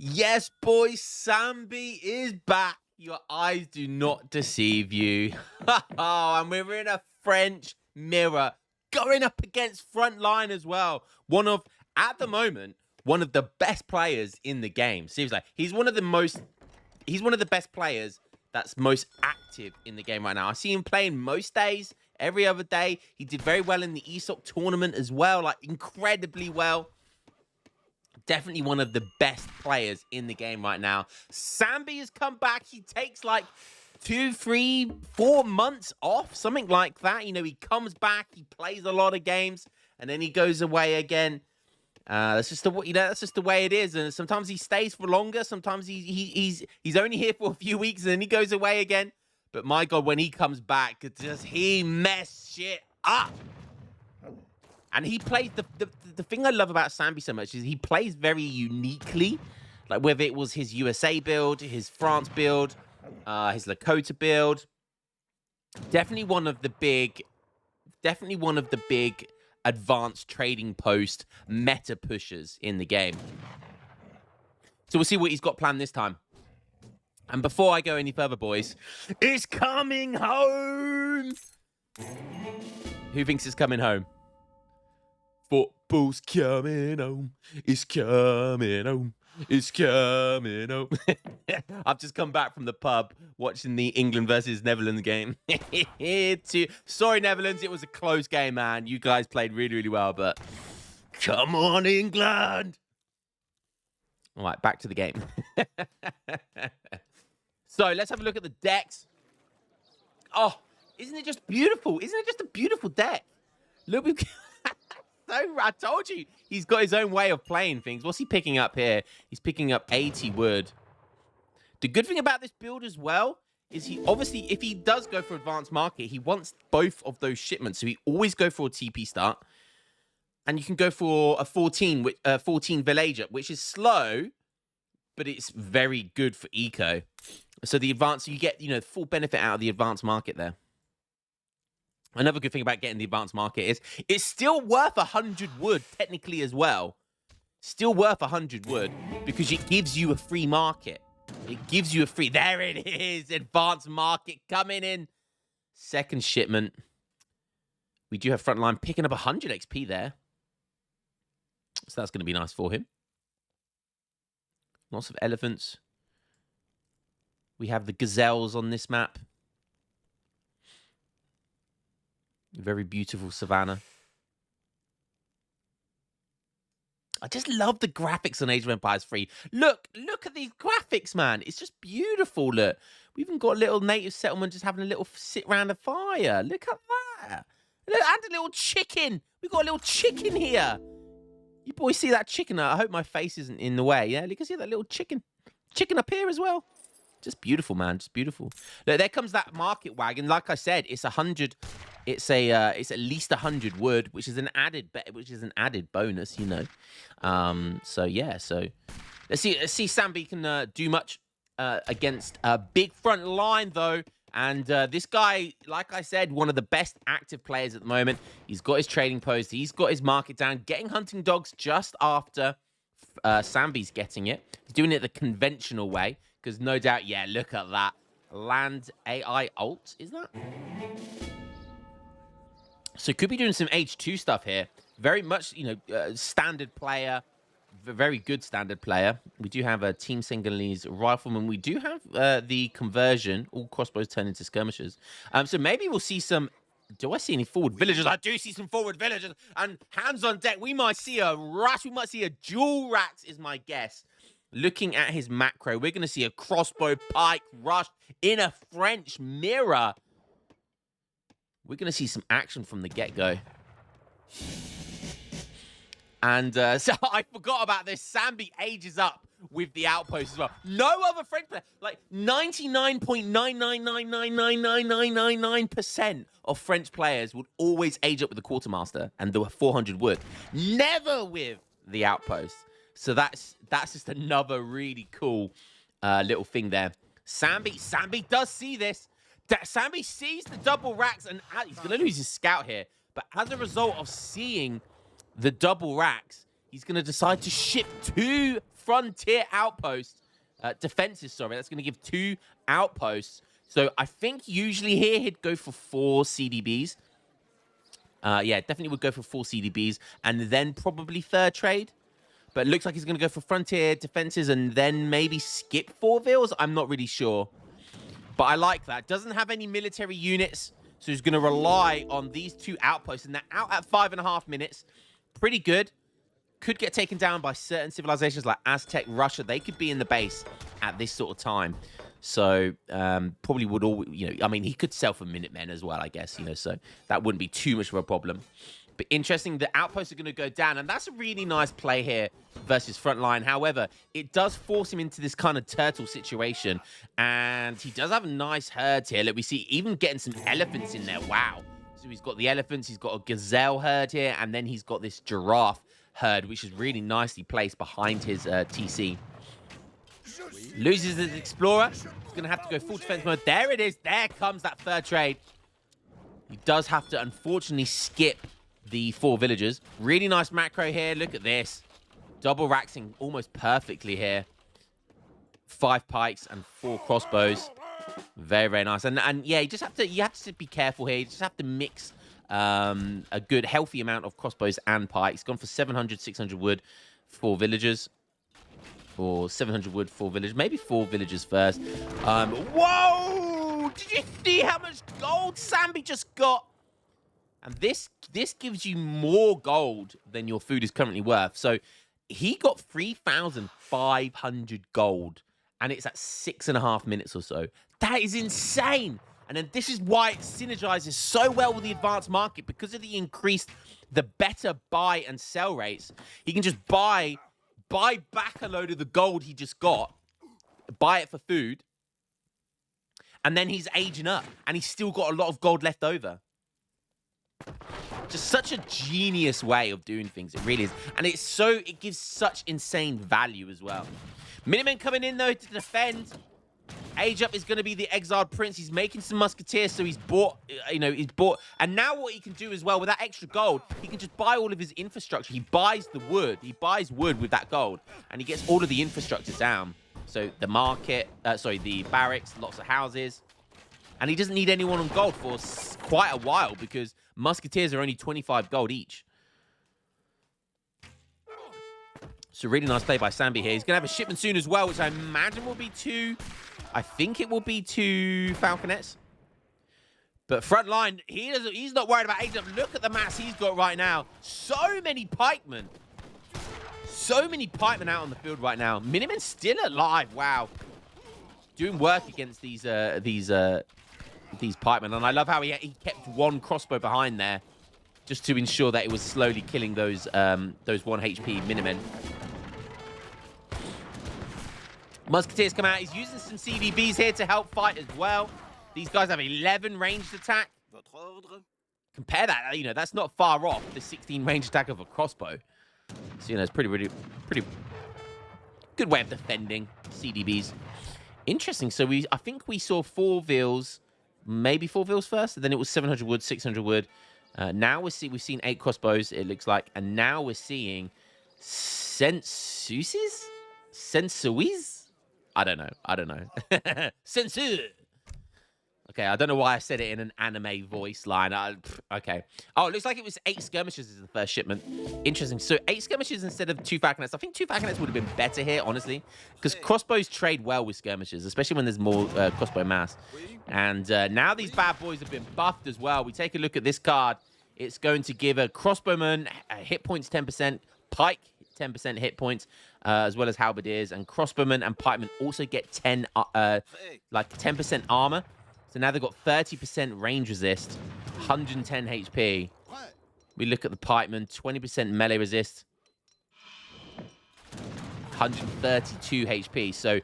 Yes, boys, Samby is back. Your eyes do not deceive you. And we're in a French mirror going up against Frontline as well. At the moment, one of the best players in the game. Seriously, he's one of the best players that's most active in the game right now. I see him playing most days, every other day. He did very well in the ESOC tournament as well, like incredibly well. Definitely one of the best players in the game right now. Samby has come back. He takes like 2, 3, 4 months off, something like that. You know, he comes back, he plays a lot of games, and then he goes away again. That's just the way it is. And sometimes he stays for longer. Sometimes he's only here for a few weeks and then he goes away again. But my God, when he comes back, he mess shit up. And he plays the thing I love about Samby so much is he plays very uniquely. Like whether it was his USA build, his France build, his Lakota build. Definitely one of the big advanced trading post meta pushers in the game. So we'll see what he's got planned this time. And before I go any further, boys, it's coming home. Who thinks it's coming home? Football's coming home. It's coming home. It's coming home. I've just come back from the pub watching the England versus Netherlands game. Sorry, Netherlands. It was a close game, man. You guys played really, really well, but come on, England. All right, back to the game. So let's have a look at the decks. Oh, isn't it just beautiful? Isn't it just a beautiful deck? Look, I told you, he's got his own way of playing things. What's he picking up here? He's picking up 80 wood. The good thing about this build as well is he obviously, if he does go for advanced market, he wants both of those shipments. So he always go for a TP start. And you can go for a 14 villager, which is slow, but it's very good for eco. So the advanced, you get, full benefit out of the advanced market there. Another good thing about getting the advanced market is it's still worth 100 wood technically as well. Still worth 100 wood because it gives you a free market. It gives you a free... There it is. Advanced market coming in. Second shipment. We do have Frontline picking up 100 XP there. So that's going to be nice for him. Lots of elephants. We have the gazelles on this map. Very beautiful savannah. I just love the graphics on Age of Empires 3. Look at these graphics, man. It's just beautiful, look. We even got a little native settlement just having a little sit around a fire. Look at that. Look, and a little chicken. We got a little chicken here. You boys see that chicken? I hope my face isn't in the way. Yeah, you can see that little chicken. Chicken up here as well. Just beautiful, man. Just beautiful. Look, there comes that market wagon. Like I said, it's 100. It's at least 100 wood, which is an added bonus, So yeah, so let's see Samby can do much against a big front line though. And this guy, like I said, one of the best active players at the moment. He's got his trading post. He's got his market down, getting hunting dogs just after Samby's getting it. He's doing it the conventional way because no doubt, yeah, look at that. Land AI alt, is that? So could be doing some H2 stuff here. Very much, standard player. Very good standard player. We do have a Team Singalese rifleman. We do have the conversion. All crossbows turn into skirmishers. So maybe we'll see some... Do I see any forward villagers? I do see some forward villagers. And hands on deck. We might see a rush. We might see a dual racks is my guess. Looking at his macro, we're going to see a crossbow pike rush in a French mirror. We're going to see some action from the get-go. And so I forgot about this. Samby ages up with the outpost as well. No other French player, like 99.999999999% of French players would always age up with the quartermaster and the 400 wood. Never with the outpost. So that's just another really cool little thing there. Samby does see this. Samby sees the double racks, and he's going to lose his scout here. But as a result of seeing the double racks, he's going to decide to ship 2 frontier outposts. Defenses, sorry. That's going to give 2 outposts. So I think usually here he'd go for 4 CDBs. Yeah, definitely would go for 4 CDBs and then probably third trade. But it looks like he's going to go for frontier defenses and then maybe skip 4 vills. I'm not really sure. But I like that. Doesn't have any military units. So he's going to rely on these 2 outposts. And they're out at 5.5 minutes. Pretty good. Could get taken down by certain civilizations like Aztec, Russia. They could be in the base at this sort of time. So probably would all, I mean, he could sell for Minutemen as well, I guess, so that wouldn't be too much of a problem. But interesting, the outposts are going to go down, and that's a really nice play here versus Frontline. However, it does force him into this kind of turtle situation, and he does have a nice herd here. Look, we see even getting some elephants in there. Wow. So he's got the elephants, he's got a gazelle herd here, and then he's got this giraffe herd, which is really nicely placed behind his TC. Loses his explorer. He's going to have to go full defense mode. There it is. There comes that third trade. He does have to, unfortunately, skip the 4 villagers. Really nice macro here. Look at this. Double raxing almost perfectly here. 5 pikes and 4 crossbows. Very, very nice. And yeah, you have to be careful here. You just have to mix a good, healthy amount of crossbows and pikes. Gone for 700, 600 wood for villagers. Or 700 wood, 4 villagers. Maybe 4 villagers first. Whoa! Did you see how much gold Samby just got? And this gives you more gold than your food is currently worth. So he got 3,500 gold. And it's at 6.5 minutes or so. That is insane. And then this is why it synergizes so well with the advanced market. Because of the better buy and sell rates. He can just buy back a load of the gold he just got, buy it for food, and then he's aging up, and he's still got a lot of gold left over. Just such a genius way of doing things. It really is. And it gives such insane value as well. Minutemen coming in, though, to defend. Age up is going to be the exiled prince. He's making some musketeers, so he's bought. And now what he can do as well, with that extra gold, he can just buy all of his infrastructure. He buys the wood. He buys wood with that gold, and he gets all of the infrastructure down. So the market, the barracks, lots of houses. And he doesn't need anyone on gold for quite a while because musketeers are only 25 gold each. So really nice play by Samby here. He's going to have a shipment soon as well, which I imagine will be 2... I think it will be 2 falconets. But Frontline, he's not worried about age up. Look at the mass he's got right now. So many pikemen. So many pikemen out on the field right now. Minutemen still alive. Wow. Doing work against these pikemen. And I love how he kept 1 crossbow behind there just to ensure that it was slowly killing those 1 HP Minutemen. Musketeers come out. He's using some CDBs here to help fight as well. These guys have 11 ranged attack. Compare that, that's not far off the 16 ranged attack of a crossbow. So, it's pretty good way of defending CDBs. Interesting. So I think we saw 4 vills, maybe 4 vills first, and then it was 700 wood, 600 wood. Now we've seen 8 crossbows, it looks like, and now we're seeing Sensuis? I don't know. Sensu. Okay, I don't know why I said it in an anime voice line. Okay. Oh, it looks like it was 8 skirmishes in the first shipment. Interesting. So 8 skirmishes instead of 2 falconets. I think 2 falconets would have been better here, honestly, because crossbows trade well with skirmishes, especially when there's more crossbow mass. And now these bad boys have been buffed as well. We take a look at this card. It's going to give a crossbowman hit points 10%, pike 10% hit points, as well as halberdiers, and crossbowmen and pikemen also get 10% armor. So now they've got 30% range resist, 110 HP. We look at the pikemen, 20% melee resist, 132 HP. So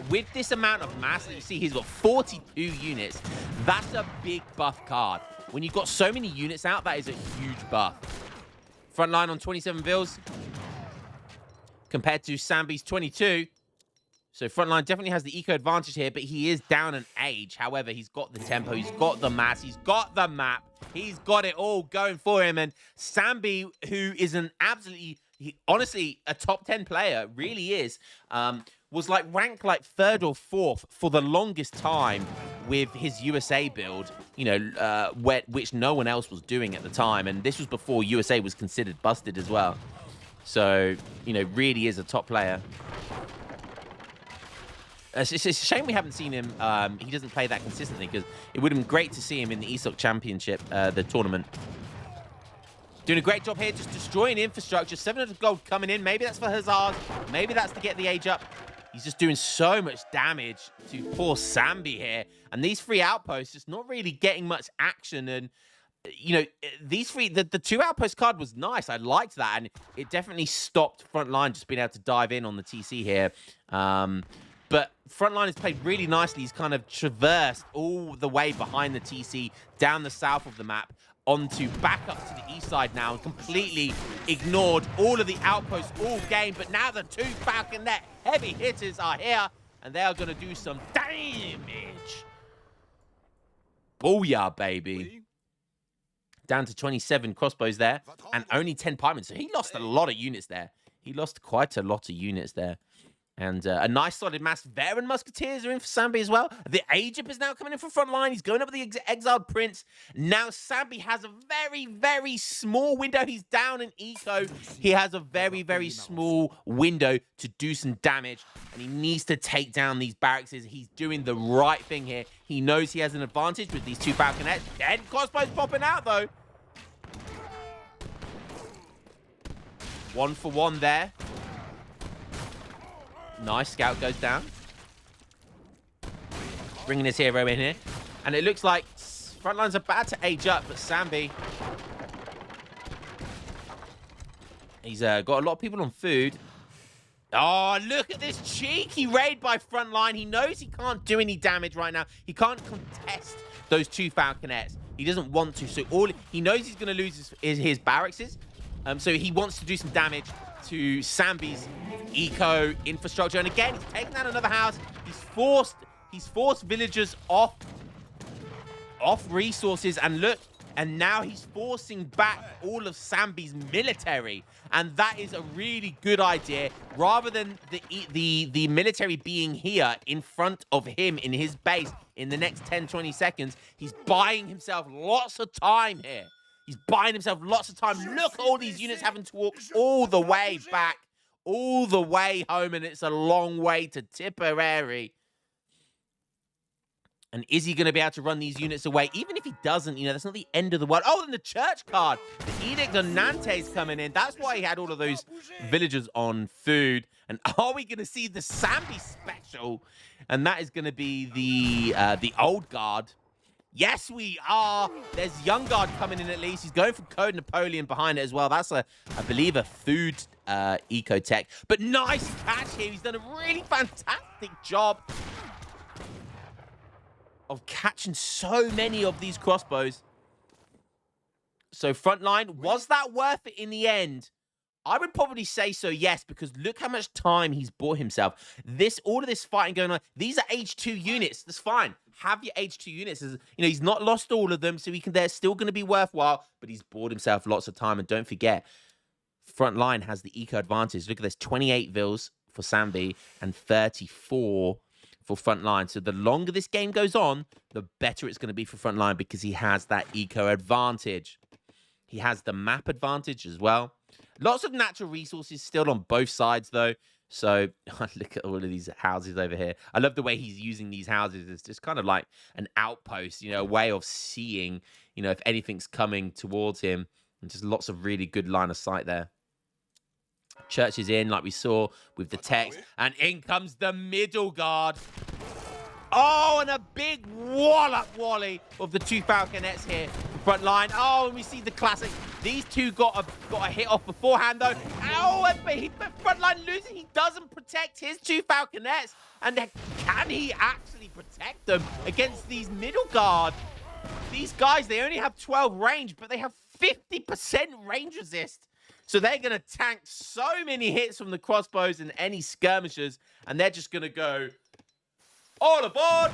with this amount of mass that you see, he's got 42 units. That's a big buff card. When you've got so many units out, that is a huge buff. Frontline on 27 vills compared to Samby's 22. So Frontline definitely has the eco advantage here, but he is down in age. However, he's got the tempo, he's got the mass, he's got the map, he's got it all going for him. And Samby, who is honestly, a top 10 player, really is. Was like ranked like 3rd or 4th for the longest time with his USA build, you know, which no one else was doing at the time. And this was before USA was considered busted as well. So, you know, really is a top player. It's a shame we haven't seen him. He doesn't play that consistently, because it would have been great to see him in the ESOC Championship, the tournament. Doing a great job here, just destroying infrastructure. 700 gold coming in. Maybe that's for Hazard. Maybe that's to get the age up. He's just doing so much damage to poor Samby here. And these 3 outposts just not really getting much action. And, you know, these 3, the 2 outpost card was nice. I liked that. And it definitely stopped Frontline just being able to dive in on the TC here. But Frontline has played really nicely. He's kind of traversed all the way behind the TC, down the south of the map, onto back up to the east side now, and completely ignored all of the outposts all game. But now the 2 Falconet heavy hitters are here, and they are going to do some damage. Booyah, baby. Down to 27 crossbows there, and only 10 pikemen. So he lost a lot of units there. He lost quite a lot of units there. And a nice solid mass. Varen Musketeers are in for Samby as well. The Egypt is now coming in for Frontline. He's going up with the Exiled Prince. Now Samby has a very, very small window. He's down in eco. He has a very, very small window to do some damage. And he needs to take down these barracks. He's doing the right thing here. He knows he has an advantage with these 2 Falconets. Dead crossbows popping out, though. 1 for 1 there. Nice, scout goes down. Bringing his hero in here. And it looks like Frontline's about to age up, but Samby, he's got a lot of people on food. Oh, look at this cheeky raid by Frontline. He knows he can't do any damage right now. He can't contest those 2 Falconets. He doesn't want to. So he knows he's going to lose his barracks. So he wants to do some damage to Samby's eco infrastructure. And again, he's taken down another house. He's forced villagers off resources. And look, and now he's forcing back all of Samby's military. And that is a really good idea. Rather than the military being here in front of him in his base in the next 10, 20 seconds, he's buying himself lots of time here. He's buying himself lots of time. Look at all these units having to walk all the way back, all the way home, and it's a long way to Tipperary. And is he going to be able to run these units away? Even if he doesn't, you know, that's not the end of the world. Oh, and the church card. The Edict of Nantes coming in. That's why he had all of those villagers on food. And are we going to see the Samby special? And that is going to be the old guard. Yes, we are. There's Young Guard coming in at least. He's going for Code Napoleon behind it as well. That's, I believe, a food eco-tech. But nice catch here. He's done a really fantastic job of catching so many of these crossbows. So Frontline, was that worth it in the end? I would probably say so, yes, because look how much time he's bought himself. All of this fighting going on, these are H2 units. That's fine. Have your H2 units. You know, he's not lost all of them, so they're still going to be worthwhile, but he's bought himself lots of time. And don't forget, Frontline has the eco advantage. Look at this, 28 vills for Samby and 34 for Frontline. So the longer this game goes on, the better it's going to be for Frontline because he has that eco advantage. He has the map advantage as well. Lots of natural resources still on both sides, though. So look at all of these houses over here. I love the way he's using these houses. It's just kind of like an outpost, you know, a way of seeing, you know, if anything's coming towards him. And just lots of really good line of sight there. Church is in, like we saw with the text. And in comes the middle guard. Oh, and a big wallop wally of the 2 Falconets here. Front line. Oh, and we see the classic. These 2 got a hit off beforehand, though. Oh, but Frontline loses. He doesn't protect his 2 Falconets. And can he actually protect them against these middle guard? These guys, they only have 12 range, but they have 50% range resist. So they're going to tank so many hits from the crossbows and any skirmishers. And they're just going to go all aboard.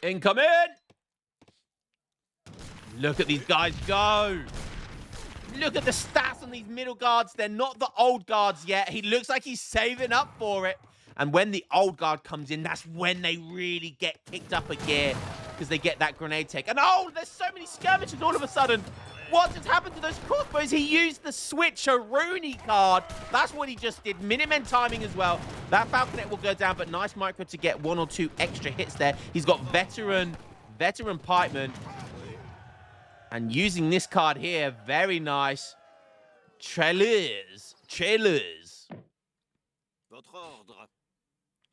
Incoming. Look at these guys go. Look at the stats on these middle guards. They're not the old guards yet. He looks like he's saving up for it. And when the old guard comes in, that's when they really get kicked up a gear because they get that grenade take. And oh, there's so many skirmishes all of a sudden. What has happened to those crossbows? He used the switcheroonie card. That's what he just did. Minutemen timing as well. That Falconet will go down, but nice micro to get 1 or 2 extra hits there. He's got veteran pikeman. And using this card here, very nice. Trailers.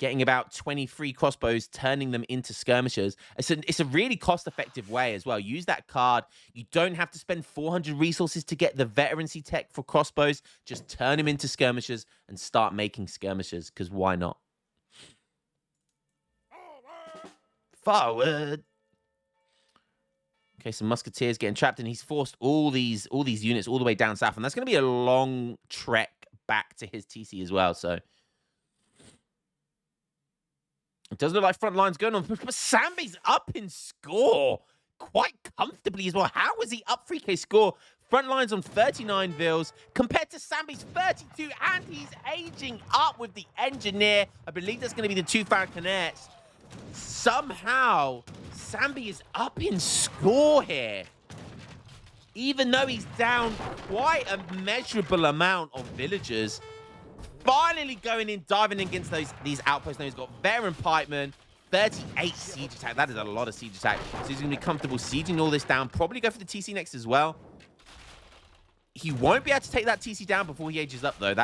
Getting about 23 crossbows, turning them into skirmishers. It's a really cost-effective way as well. Use that card. You don't have to spend 400 resources to get the veterancy tech for crossbows. Just turn them into skirmishers and start making skirmishers, because why not? Forward. Okay, some musketeers getting trapped, and he's forced all these units all the way down south, and that's going to be a long trek back to his TC as well, so... It does look like Frontline's going on, but Samby's up in score quite comfortably as well. How is he up 3k score? Frontline's on 39 vils compared to Samby's 32, and he's aging up with the engineer. I believe that's going to be the 2 Falconets. Somehow, Samby is up in score here. Even though he's down quite a measurable amount of villagers. Finally going in, diving against these outposts. Now he's got veteran pikemen, 38 siege attack. That is a lot of siege attack. So he's going to be comfortable sieging all this down. Probably go for the TC next as well. He won't be able to take that TC down before he ages up, though.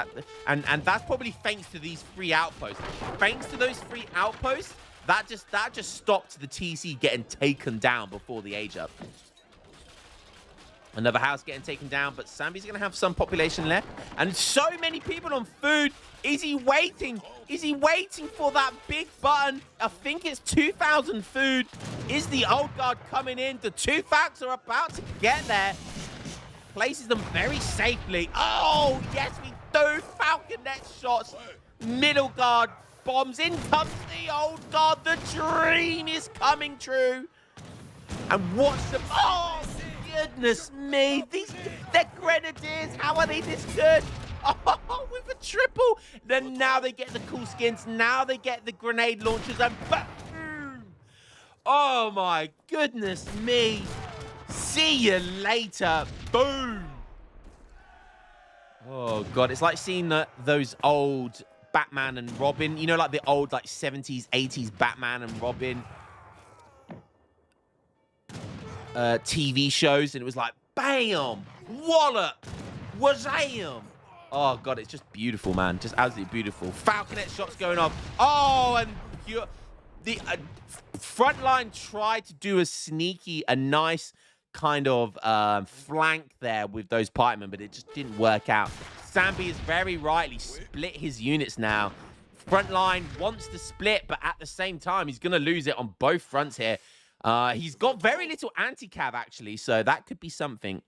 And that's probably thanks to these 3 outposts. Thanks to those 3 outposts, that just stopped the TC getting taken down before the age up. Another house getting taken down, but Samby's going to have some population left. And so many people on food. Is he waiting? Is he waiting for that big button? I think it's 2,000 food. Is the old guard coming in? The 2 Falcons are about to get there. Places them very safely. Oh, yes, we do. Falconet shots. Middle guard bombs. In comes the old guard. The dream is coming true. And watch them. Oh, goodness me. They're grenadiers. How are they this good? Oh, with a triple. Then now they get the cool skins. Now they get the grenade launchers. And boom. Oh, my goodness me. See you later. Boom. Oh, God. It's like seeing those old Batman and Robin. You know, like the old 70s, 80s Batman and Robin TV shows, and it was like bam, wallop, wazam. Oh god, it's just beautiful, man, just absolutely beautiful. Falconet shots going off. Oh, and the Frontline tried to do a nice kind of flank there with those pikemen, but it just didn't work out. Samby has very rightly split his units now. Frontline wants to split, but at the same time, he's going to lose it on both fronts here. He's got very little anti-cav, actually, so that could be something.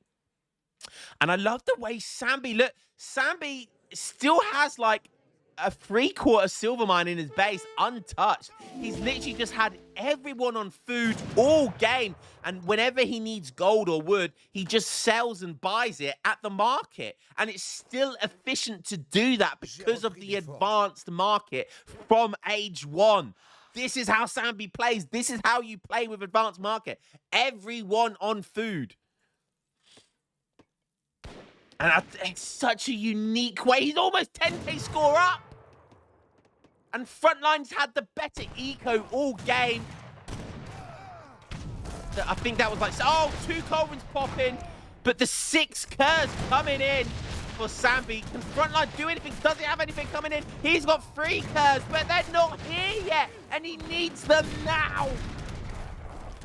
And I love the way Samby... Look, Samby still has, like, a 3/4 silver mine in his base, untouched. He's literally just had everyone on food all game. And whenever he needs gold or wood, he just sells and buys it at the market. And it's still efficient to do that because of the advanced market from age 1. This is how Samby plays. This is how you play with advanced market. Everyone on food. And it's such a unique way. He's almost 10k score up. And Frontline's had the better eco all game. I think that was like, oh, 2 Colvins popping. But the 6 Curs coming in for Samby. Can Frontline do anything? Does he have anything coming in? He's got 3 Curs, but they're not here yet. And he needs them now.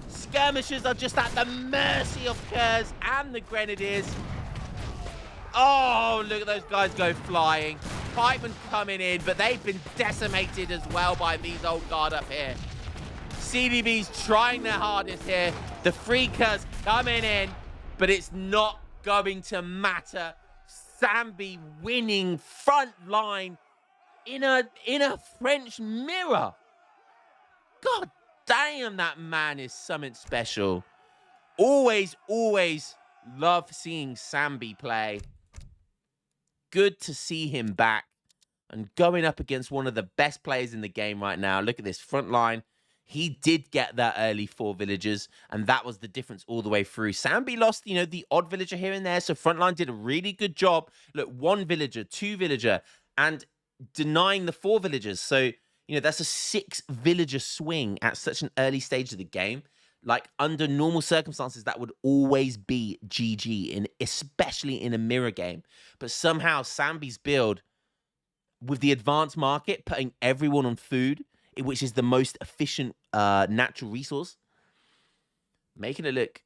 Skirmishers are just at the mercy of Curs and the Grenadiers. Oh, look at those guys go flying. Pikemen coming in, but they've been decimated as well by these old guard up here. CDB's trying their hardest here. The Freakers coming in, but it's not going to matter. Samby winning Frontline in a French mirror. God damn, that man is something special. Always, always Love seeing Samby play. Good to see him back and going up against one of the best players in the game right now. Look at this Frontline. He did get that early 4 villagers, and that was the difference all the way through. Samby lost, the odd villager here and there, so Frontline did a really good job. Look, 1 villager, 2 villager, and denying the 4 villagers. So, that's a 6 villager swing at such an early stage of the game. Like, under normal circumstances, that would always be GG, especially in a mirror game. But somehow, Samby's build, with the advanced market, putting everyone on food, which is the most efficient natural resource, making it look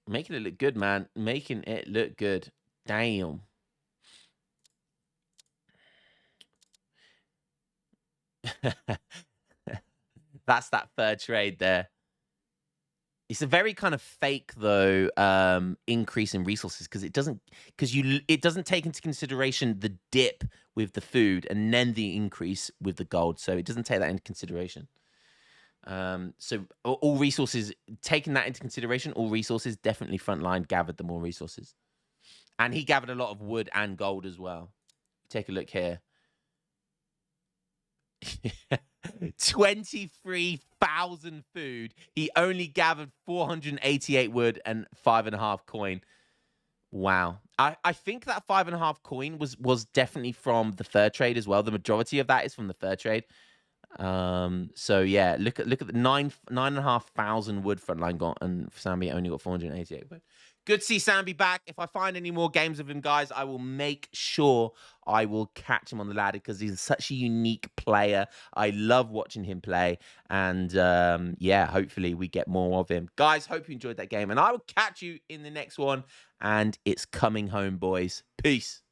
good, man. Making it look good. Damn. That's that third trade there. It's a very kind of fake, though, increase in resources because it doesn't take into consideration the dip with the food and then the increase with the gold. So it doesn't take that into consideration. So all resources, taking that into consideration, all resources, definitely Frontline gathered the more resources. And he gathered a lot of wood and gold as well. Take a look here. 23,000 food. He only gathered 488 wood and 5.5 coin. Wow. I think that 5.5 coin was definitely from the third trade as well. The majority of that is from the third trade. So yeah, look at the 9,500 wood Frontline got, and Samby only got 488 wood. Good to see Samby back. If I find any more games of him, guys, I will make sure I will catch him on the ladder because he's such a unique player. I love watching him play. And yeah, hopefully we get more of him. Guys, hope you enjoyed that game. And I will catch you in the next one. And it's coming home, boys. Peace.